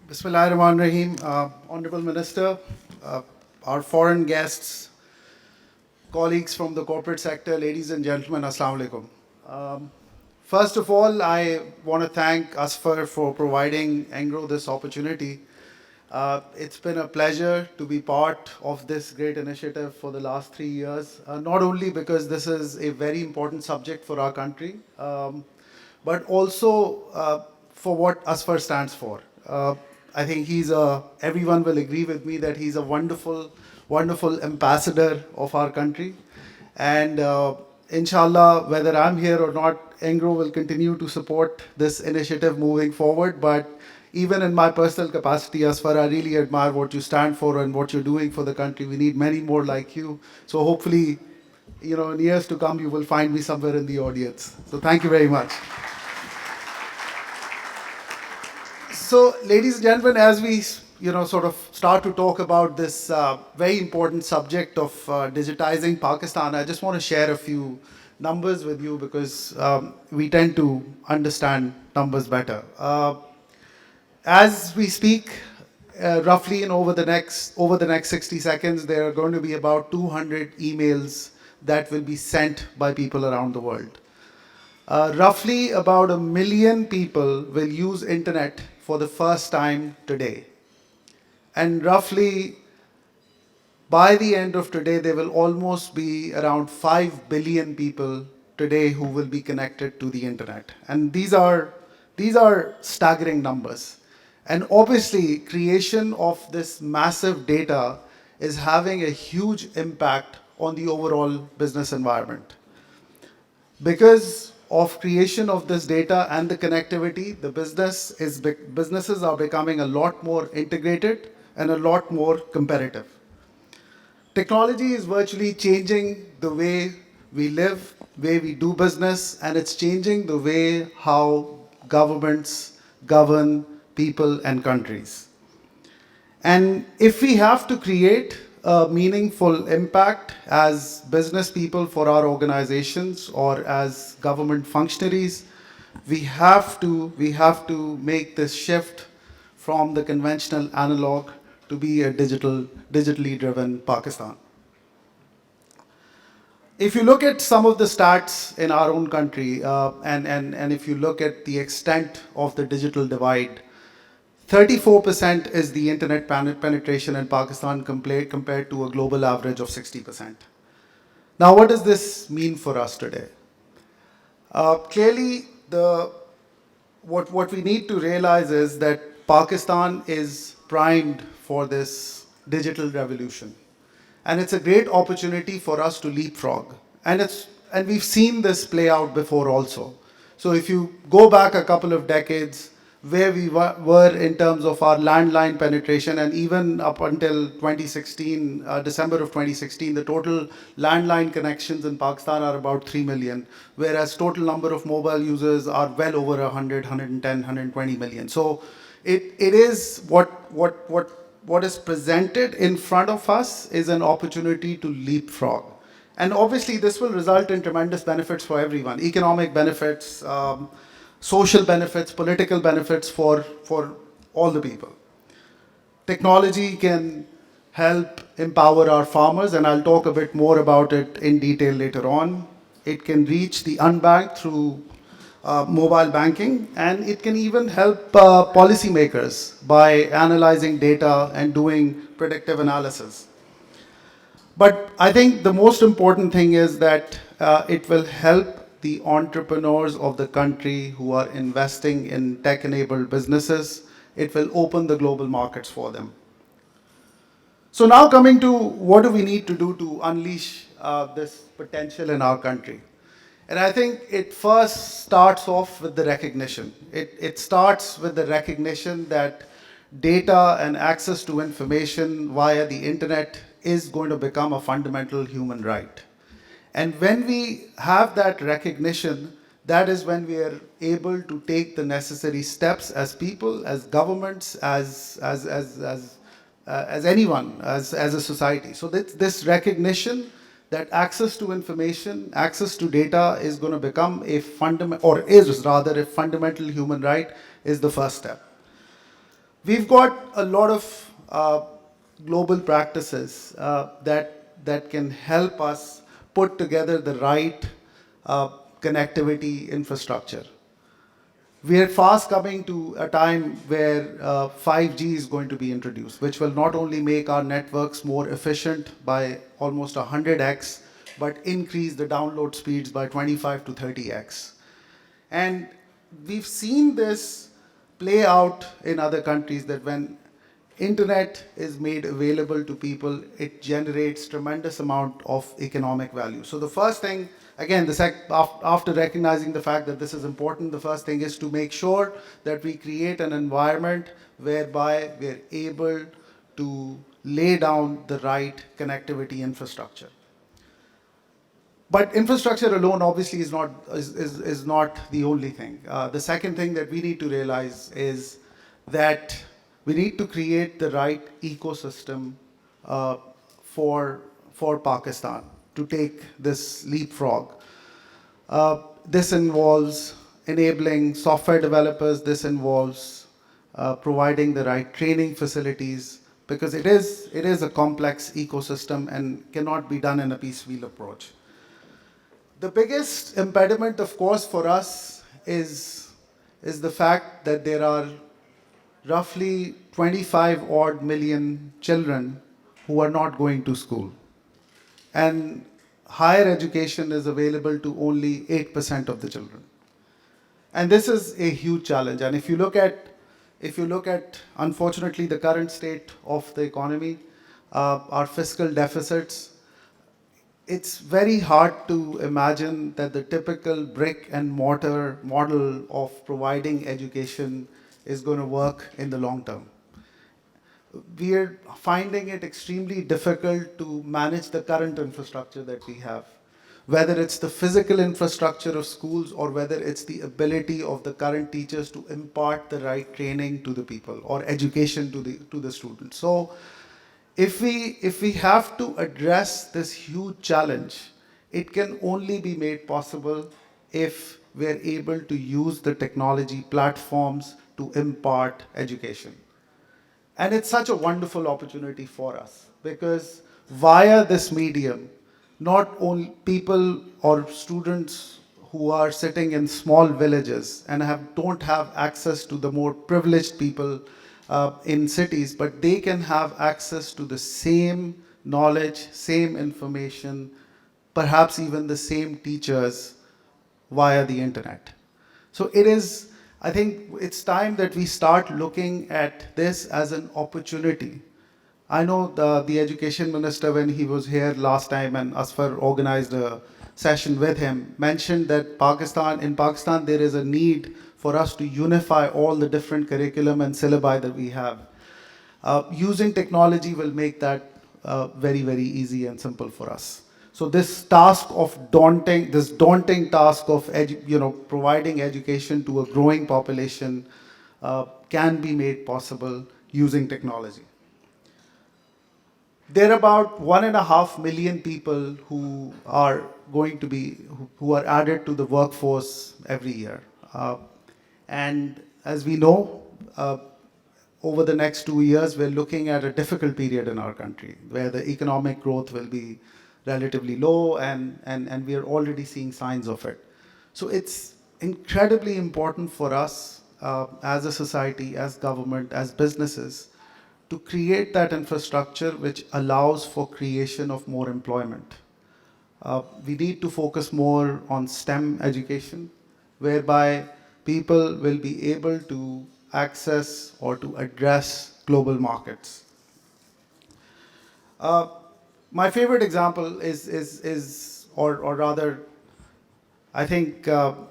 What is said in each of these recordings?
Bismillahirrahmanirrahim. Honorable Minister, our foreign guests, colleagues from the corporate sector, ladies and gentlemen, Assalamu alaikum. First of all, I want to thank Asfar for providing Engro this opportunity. It's been a pleasure to be part of this great initiative for the last 3 years, not only because this is a very important subject for our country, but also for what Asfar stands for. I think everyone will agree with me that he's a wonderful, wonderful ambassador of our country. And inshallah, whether I'm here or not, Engro will continue to support this initiative moving forward. But even in my personal capacity, Asfar, I really admire what you stand for and what you're doing for the country. We need many more like you. So hopefully, in years to come, you will find me somewhere in the audience. So thank you very much. So, ladies and gentlemen, as we sort of start to talk about this very important subject of digitizing Pakistan, I just want to share a few numbers with you because we tend to understand numbers better. As we speak, roughly over the next 60 seconds, there are going to be about 200 emails that will be sent by people around the world. Roughly about 1 million people will use internet for the first time today. And roughly by the end of today, there will almost be around 5 billion people today who will be connected to the internet. And these are staggering numbers. And obviously, creation of this massive data is having a huge impact on the overall business environment. Because of creation of this data and the connectivity, businesses are becoming a lot more integrated and a lot more competitive. Technology is virtually changing the way we live, way we do business, and it's changing the way how governments govern people and countries. And if we have to create a meaningful impact as business people for our organizations or as government functionaries, we have to make this shift from the conventional analog to be a digitally driven Pakistan. If you look at some of the stats in our own country, and if you look at the extent of the digital divide, 34% is the internet penetration in Pakistan compared to a global average of 60%. Now, what does this mean for us today? Clearly, what we need to realize is that Pakistan is primed for this digital revolution. And it's a great opportunity for us to leapfrog. And we've seen this play out before also. So if you go back a couple of decades, where we were in terms of our landline penetration, and even up until 2016, December of 2016, the total landline connections in Pakistan are about 3 million, whereas total number of mobile users are well over 100, 110, 120 million. So it is what is presented in front of us is an opportunity to leapfrog. And obviously, this will result in tremendous benefits for everyone, economic benefits, social benefits, political benefits for all the people. Technology can help empower our farmers, and I'll talk a bit more about it in detail later on. It can reach the unbanked through mobile banking, and it can even help policymakers by analyzing data and doing predictive analysis. But I think the most important thing is that it will help the entrepreneurs of the country who are investing in tech-enabled businesses. It will open the global markets for them. So now coming to what do we need to do to unleash this potential in our country. And I think it first starts off with the recognition. It starts with the recognition that data and access to information via the internet is going to become a fundamental human right. And when we have that recognition, that is when we are able to take the necessary steps as people, as governments, as anyone, as a society. So this recognition that access to information, access to data is going to become a fundamental human right is the first step. We've got a lot of global practices that can help us put together the right connectivity infrastructure. We are fast coming to a time where 5G is going to be introduced, which will not only make our networks more efficient by almost 100x, but increase the download speeds by 25 to 30x. And we've seen this play out in other countries, that when internet is made available to people, it generates tremendous amount of economic value. So the first thing, again, after recognizing the fact that this is important, the first thing is to make sure that we create an environment whereby we're able to lay down the right connectivity infrastructure. But infrastructure alone obviously is not the only thing. The second thing that we need to realize is that we need to create the right ecosystem uh, for Pakistan to take this leapfrog. This involves enabling software developers. This involves providing the right training facilities, because it is a complex ecosystem and cannot be done in a piecemeal approach. The biggest impediment, of course, for us is the fact that there are roughly 25 odd million children who are not going to school. And higher education is available to only 8% of the children. And this is a huge challenge. And if you look at unfortunately the current state of the economy, our fiscal deficits, it's very hard to imagine that the typical brick and mortar model of providing education is going to work in the long term. We are finding it extremely difficult to manage the current infrastructure that we have, whether it's the physical infrastructure of schools or whether it's the ability of the current teachers to impart the right training to the people or education to the students. So if we have to address this huge challenge, it can only be made possible if we're able to use the technology platforms to impart education. And it's such a wonderful opportunity for us, because via this medium, not only people or students who are sitting in small villages and don't have access to the more privileged people in cities, but they can have access to the same knowledge, same information, perhaps even the same teachers via the internet. So I think it's time that we start looking at this as an opportunity. I know the education minister, when he was here last time and Asfar organized a session with him, mentioned that in Pakistan, there is a need for us to unify all the different curriculum and syllabi that we have. Using technology will make that very, very easy and simple for us. So this daunting task of providing education to a growing population can be made possible using technology. There are about 1.5 million people who are added to the workforce every year. And as we know, over the next 2 years, we're looking at a difficult period in our country where the economic growth will be relatively low, and we are already seeing signs of it. So it's incredibly important for us as a society, as government, as businesses, to create that infrastructure which allows for creation of more employment. We need to focus more on STEM education, whereby people will be able to access or to address global markets. Uh, my favorite example or rather, I think I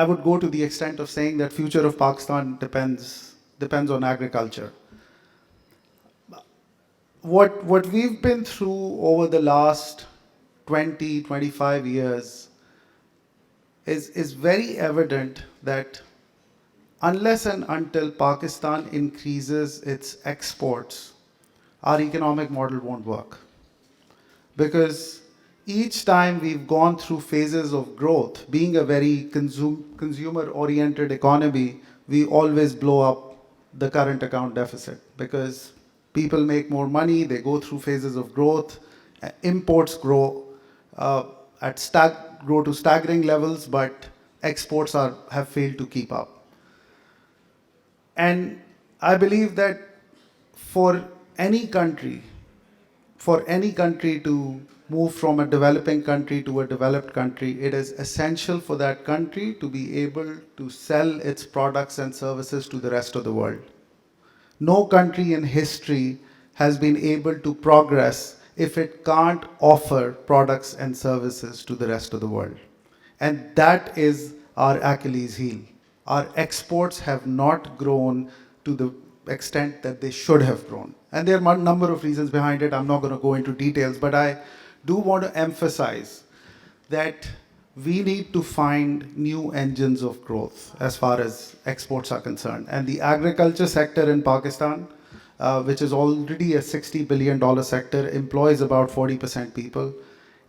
would go to the extent of saying that future of Pakistan depends on agriculture. What we've been through over the last 20-25 years is very evident that unless and until Pakistan increases its exports, our economic model won't work. Because each time we've gone through phases of growth, being a very consumer-oriented economy, we always blow up the current account deficit, because people make more money, they go through phases of growth, imports uh, grow to staggering levels, but exports have failed to keep up. And I believe that for any country, for any country to move from a developing country to a developed country, it is essential for that country to be able to sell its products and services to the rest of the world. No country in history has been able to progress if it can't offer products and services to the rest of the world. And that is our Achilles heel. Our exports have not grown to the extent that they should have grown. And there are a number of reasons behind it. I'm not going to go into details, but I do want to emphasize that we need to find new engines of growth as far as exports are concerned. And the agriculture sector in Pakistan, which is already a $60 billion sector, employs about 40% people,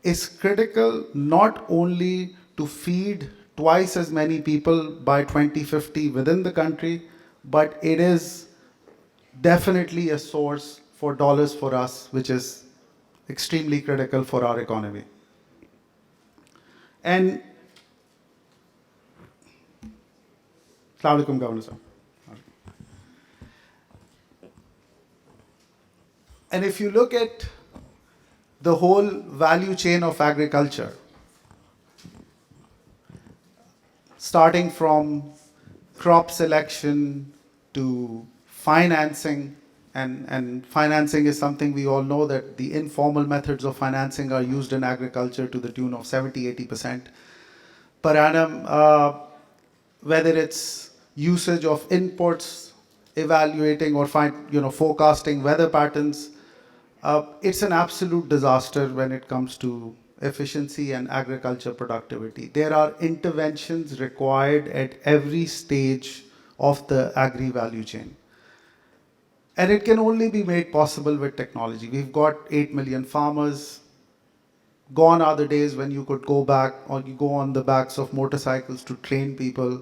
is critical not only to feed twice as many people by 2050 within the country, but it is definitely a source for dollars for us, which is extremely critical for our economy. And Assalamu alaikum, Governor sir. And if you look at the whole value chain of agriculture, starting from crop selection to financing, and financing is something we all know that the informal methods of financing are used in agriculture to the tune of 70-80% per annum, whether it's usage of inputs, evaluating or forecasting weather patterns. It's an absolute disaster when it comes to efficiency and agriculture productivity. There are interventions required at every stage of the agri-value chain. And it can only be made possible with technology. We've got 8 million farmers. Gone are the days when you could go back or you go on the backs of motorcycles to train people.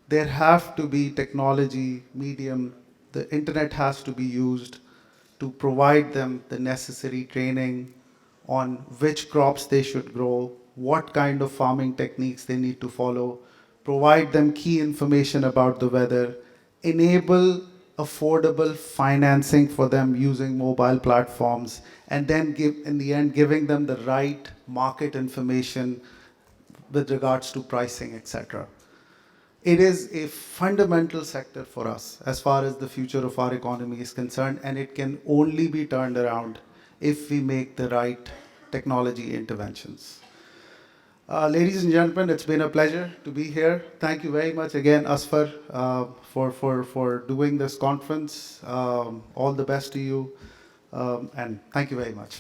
There have to be technology, medium, the internet has to be used to provide them the necessary training on which crops they should grow, what kind of farming techniques they need to follow, provide them key information about the weather, enable affordable financing for them using mobile platforms, and then in the end, giving them the right market information with regards to pricing, etc. It is a fundamental sector for us as far as the future of our economy is concerned, and it can only be turned around if we make the right technology interventions. Ladies and gentlemen, it's been a pleasure to be here. Thank you very much again, Asfar, for doing this conference. All the best to you, and thank you very much.